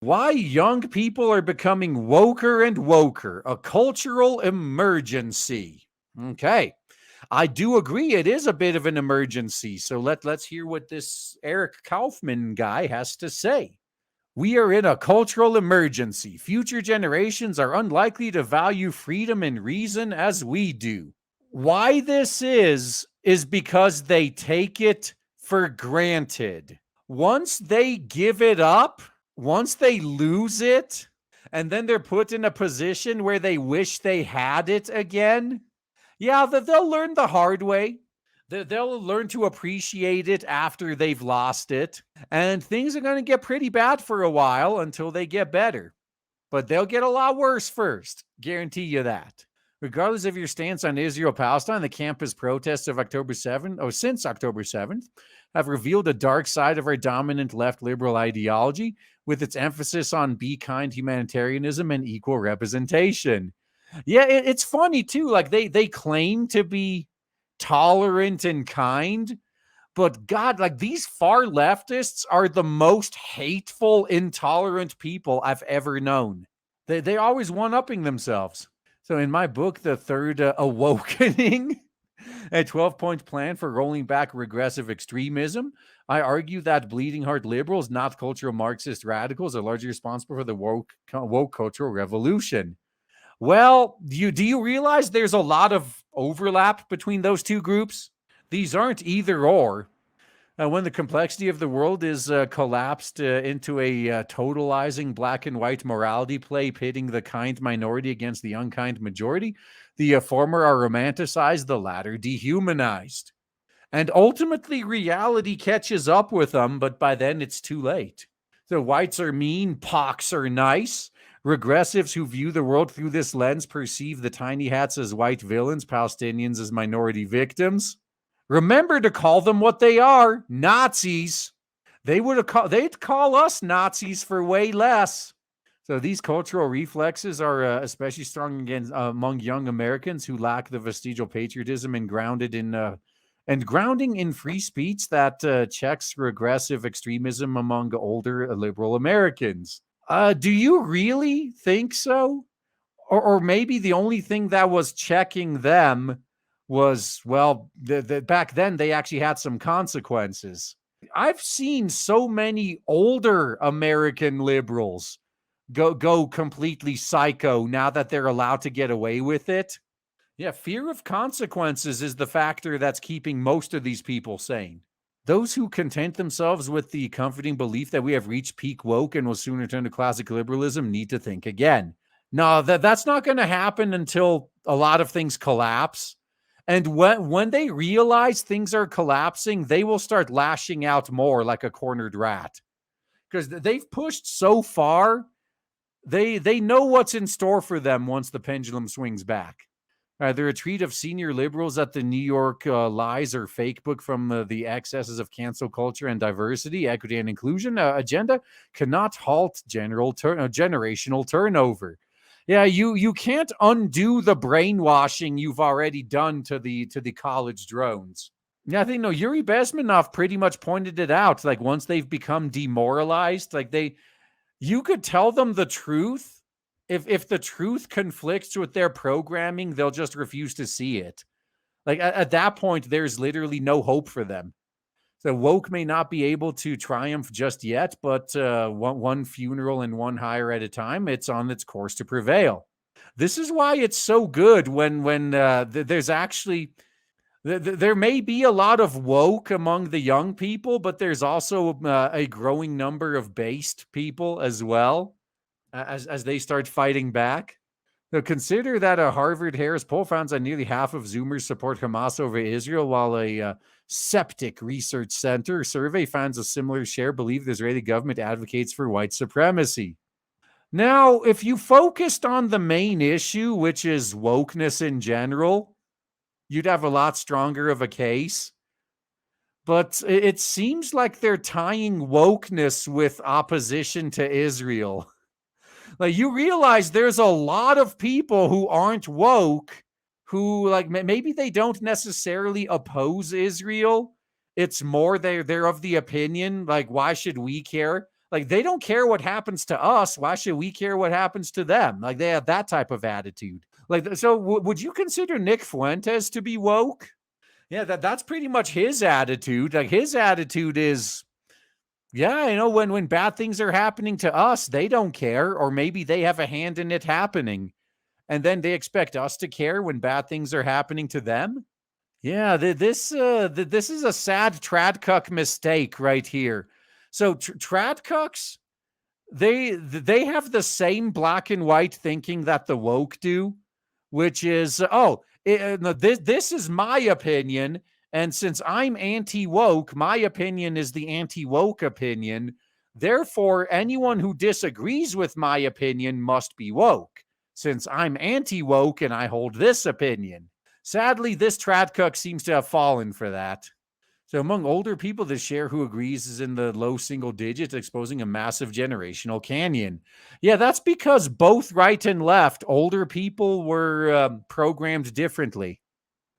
Why young people are becoming woker and woker, a cultural emergency. Okay. I do agree it is a bit of an emergency. So let's hear what this Eric Kaufman guy has to say. We are in a cultural emergency. Future generations are unlikely to value freedom and reason as we do. Why this is because they take it for granted. Once they give it up, once they lose it, and then they're put in a position where they wish they had it again, yeah, they'll learn the hard way. They'll learn to appreciate it after they've lost it. And things are going to get pretty bad for a while until they get better. But they'll get a lot worse first. Guarantee you that. Regardless of your stance on Israel-Palestine, the campus protests of since October 7th, have revealed a dark side of our dominant left liberal ideology with its emphasis on be kind humanitarianism and equal representation. Yeah, it's funny too. Like they claim to be tolerant and kind, but God, like these far leftists are the most hateful, intolerant people I've ever known. They always one-upping themselves. So in my book, The Third Awakening, a 12-point plan for rolling back regressive extremism, I argue that bleeding heart liberals, not cultural Marxist radicals, are largely responsible for the woke cultural revolution. Well, do you realize there's a lot of overlap between those two groups? These aren't either or. When the complexity of the world is collapsed into a totalizing black and white morality play pitting the kind minority against the unkind majority, the former are romanticized, the latter dehumanized. And ultimately, reality catches up with them, but by then it's too late. The whites are mean, pox are nice. Regressives who view the world through this lens perceive the tiny hats as white villains, Palestinians as minority victims. Remember to call them what they are, Nazis. They'd call us Nazis for way less. So these cultural reflexes are especially strong among young Americans who lack the vestigial patriotism and grounding in free speech that checks regressive extremism among older liberal Americans. Do you really think so? Or maybe the only thing that was checking them was, well, back then they actually had some consequences. I've seen so many older American liberals go completely psycho now that they're allowed to get away with it. Yeah, fear of consequences is the factor that's keeping most of these people sane. Those who content themselves with the comforting belief that we have reached peak woke and will soon return to classic liberalism need to think again. No, that's not going to happen until a lot of things collapse. And when they realize things are collapsing, they will start lashing out more like a cornered rat. Because they've pushed so far, they know what's in store for them once the pendulum swings back. The retreat of senior liberals at the New York Lies or Fake book from the excesses of cancel culture and diversity, equity, and inclusion agenda cannot halt generational turnover. Yeah, you can't undo the brainwashing you've already done to the college drones. Yeah, I think Yuri Bezmenov pretty much pointed it out. Like once they've become demoralized, like you could tell them the truth. If the truth conflicts with their programming, they'll just refuse to see it. Like at that point, there's literally no hope for them. So woke may not be able to triumph just yet, but one funeral and one hire at a time, it's on its course to prevail. This is why it's so good when there's actually there may be a lot of woke among the young people, but there's also a growing number of based people as well as they start fighting back. Now, consider that a Harvard-Harris poll finds that nearly half of Zoomers support Hamas over Israel, while a Septic Research Center survey finds a similar share believe the Israeli government advocates for white supremacy. Now, if you focused on the main issue, which is wokeness in general, you'd have a lot stronger of a case. But it seems like they're tying wokeness with opposition to Israel. Like you realize there's a lot of people who aren't woke who like maybe they don't necessarily oppose Israel. It's more they're of the opinion like why should we care? Like, they don't care what happens to us. Why should we care what happens to them? Like, they have that type of attitude. Like, so would you consider Nick Fuentes to be woke? Yeah, that's pretty much his attitude. Like, his attitude is, yeah, when bad things are happening to us, they don't care, or maybe they have a hand in it happening, and then they expect us to care when bad things are happening to them. Yeah, this is a sad tradcuck mistake right here. So tradcucks, they have the same black and white thinking that the woke do, which is, no, this is my opinion, and since I'm anti woke, my opinion is the anti woke opinion. Therefore, anyone who disagrees with my opinion must be woke, since I'm anti woke and I hold this opinion. Sadly, this tradcuck seems to have fallen for that. So among older people, the share who agrees is in the low single digits, exposing a massive generational canyon. Yeah, that's because both right and left, older people were programmed differently.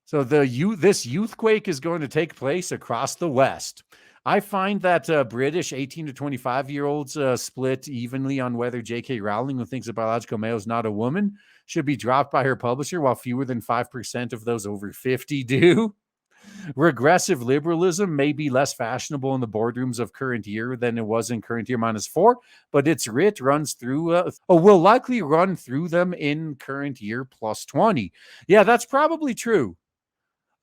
So this youthquake is going to take place across the West. I find that British 18 to 25-year-olds split evenly on whether J.K. Rowling, who thinks a biological male is not a woman, should be dropped by her publisher, while fewer than 5% of those over 50 do. Regressive liberalism may be less fashionable in the boardrooms of current year than it was in current year -4, but its writ runs through, will likely run through them in current year +20. Yeah, that's probably true.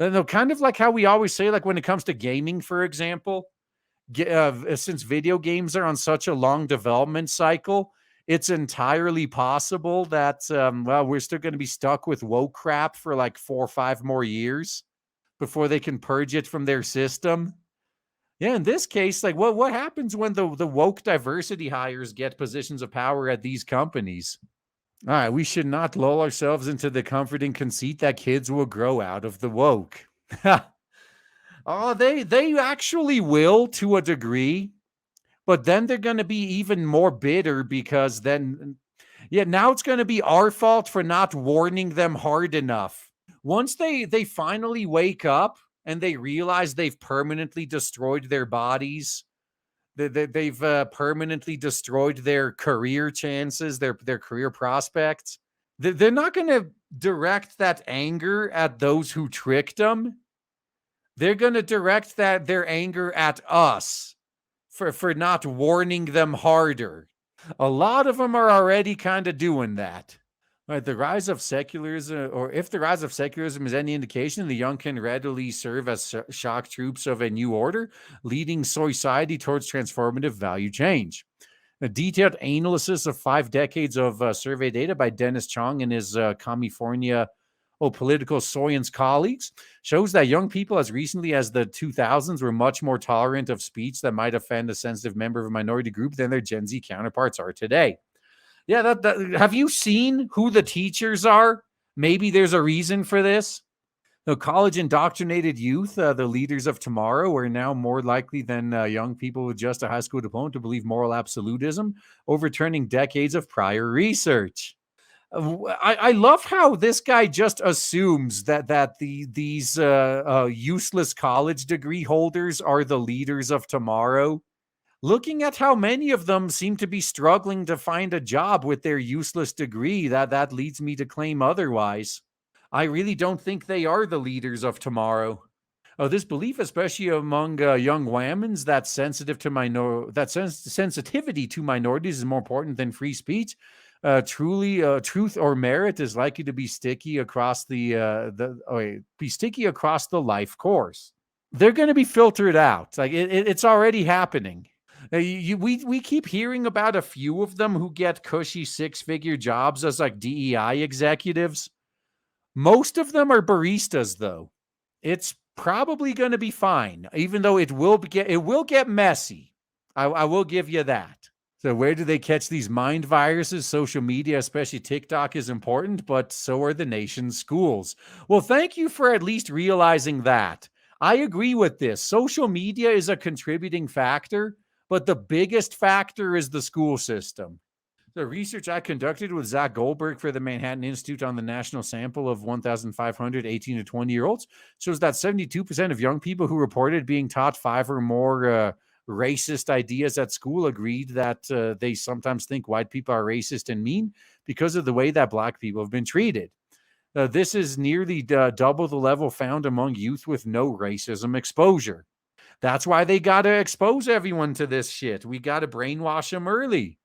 Kind of like how we always say, like when it comes to gaming, for example, since video games are on such a long development cycle, it's entirely possible that, we're still going to be stuck with woke crap for like 4 or 5 more years before they can purge it from their system. Yeah, in this case, like what happens when the woke diversity hires get positions of power at these companies? All right, we should not lull ourselves into the comforting conceit that kids will grow out of the woke. Oh, they actually will to a degree, but then they're going to be even more bitter because then, yeah, now it's going to be our fault for not warning them hard enough. Once they finally wake up and they realize they've permanently destroyed their bodies, they've permanently destroyed their career chances, their career prospects, they're not going to direct that anger at those who tricked them. They're going to direct their anger at us for not warning them harder. A lot of them are already kind of doing that. Right, the rise of secularism, or if the rise of secularism is any indication, the young can readily serve as shock troops of a new order, leading society towards transformative value change. A detailed analysis of 5 decades of survey data by Dennis Chong and his California political science colleagues shows that young people as recently as the 2000s were much more tolerant of speech that might offend a sensitive member of a minority group than their Gen Z counterparts are today. Yeah, have you seen who the teachers are? Maybe there's a reason for this. The college indoctrinated youth, the leaders of tomorrow, are now more likely than young people with just a high school diploma to believe moral absolutism, overturning decades of prior research. I love how this guy just assumes that these useless college degree holders are the leaders of tomorrow. Looking at how many of them seem to be struggling to find a job with their useless degree, that leads me to claim otherwise. I really don't think they are the leaders of tomorrow. Oh, this belief, especially among young whammons, that sensitivity to minorities is more important than free speech. Truth or merit is likely to be sticky across across the life course. They're going to be filtered out. Like it's already happening. We keep hearing about a few of them who get cushy 6-figure jobs as like DEI executives. Most of them are baristas, though. It's probably going to be fine, even though it will get messy. I will give you that. So where do they catch these mind viruses? Social media, especially TikTok, is important, but so are the nation's schools. Well, thank you for at least realizing that. I agree with this. Social media is a contributing factor, but the biggest factor is the school system. The research I conducted with Zach Goldberg for the Manhattan Institute on the national sample of 1,500 18 to 20-year-olds shows that 72% of young people who reported being taught 5 or more racist ideas at school agreed that they sometimes think white people are racist and mean because of the way that black people have been treated. This is nearly double the level found among youth with no racism exposure. That's why they got to expose everyone to this shit. We got to brainwash them early.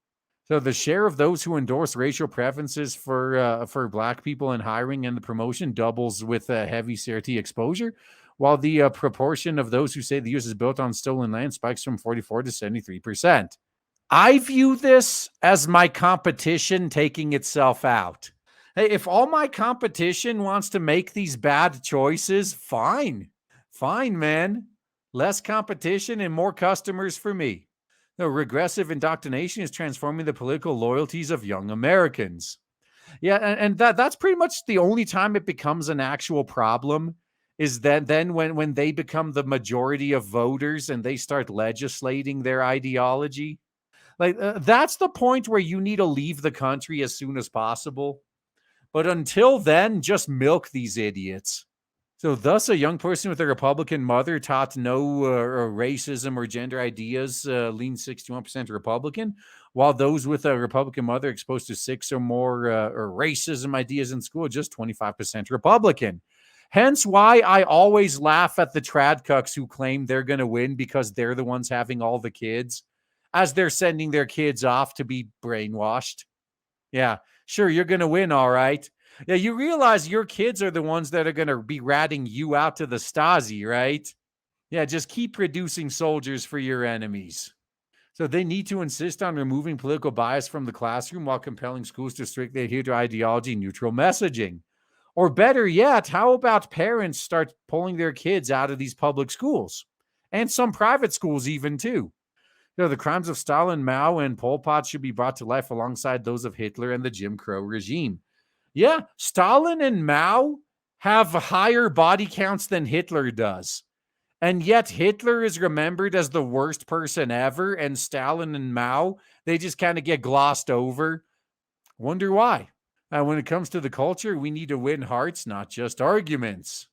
So the share of those who endorse racial preferences for black people in hiring and the promotion doubles with heavy CRT exposure, while the proportion of those who say the U.S. is built on stolen land spikes from 44 to 73%. I view this as my competition taking itself out. Hey, if all my competition wants to make these bad choices, fine. Fine, man. Less competition and more customers for me. No, regressive indoctrination is transforming the political loyalties of young Americans. Yeah, and that's pretty much the only time it becomes an actual problem is that then when they become the majority of voters and they start legislating their ideology. Like that's the point where you need to leave the country as soon as possible. But until then, just milk these idiots. So, thus, a young person with a Republican mother taught no racism or gender ideas lean 61% Republican, while those with a Republican mother exposed to 6 or more or racism ideas in school, just 25% Republican. Hence why I always laugh at the trad cucks who claim they're going to win because they're the ones having all the kids, as they're sending their kids off to be brainwashed. Yeah, sure, you're going to win, all right. Yeah, you realize your kids are the ones that are going to be ratting you out to the Stasi, right? Yeah, just keep producing soldiers for your enemies. So they need to insist on removing political bias from the classroom while compelling schools to strictly adhere to ideology-neutral messaging. Or better yet, how about parents start pulling their kids out of these public schools? And some private schools even, too. The crimes of Stalin, Mao, and Pol Pot should be brought to life alongside those of Hitler and the Jim Crow regime. Yeah, Stalin and Mao have higher body counts than Hitler does. And yet Hitler is remembered as the worst person ever, and Stalin and Mao, they just kind of get glossed over. Wonder why. When it comes to the culture, we need to win hearts, not just arguments.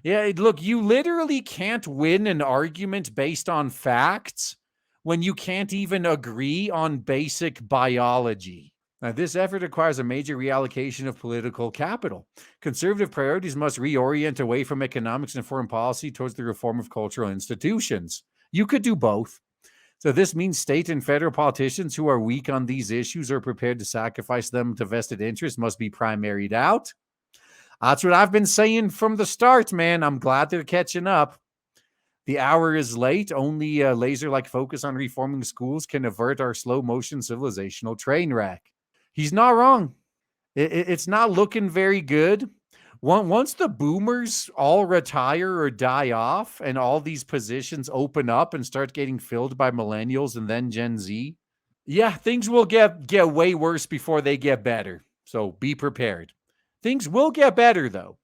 Yeah, look, you literally can't win an argument based on facts when you can't even agree on basic biology. Now, this effort requires a major reallocation of political capital. Conservative priorities must reorient away from economics and foreign policy towards the reform of cultural institutions. You could do both. So this means state and federal politicians who are weak on these issues or prepared to sacrifice them to vested interests must be primaried out. That's what I've been saying from the start, man. I'm glad they're catching up. The hour is late. Only a laser-like focus on reforming schools can avert our slow-motion civilizational train wreck. He's not wrong. It's not looking very good. Once the boomers all retire or die off and all these positions open up and start getting filled by millennials and then Gen Z, yeah, things will get way worse before they get better. So be prepared. Things will get better, though.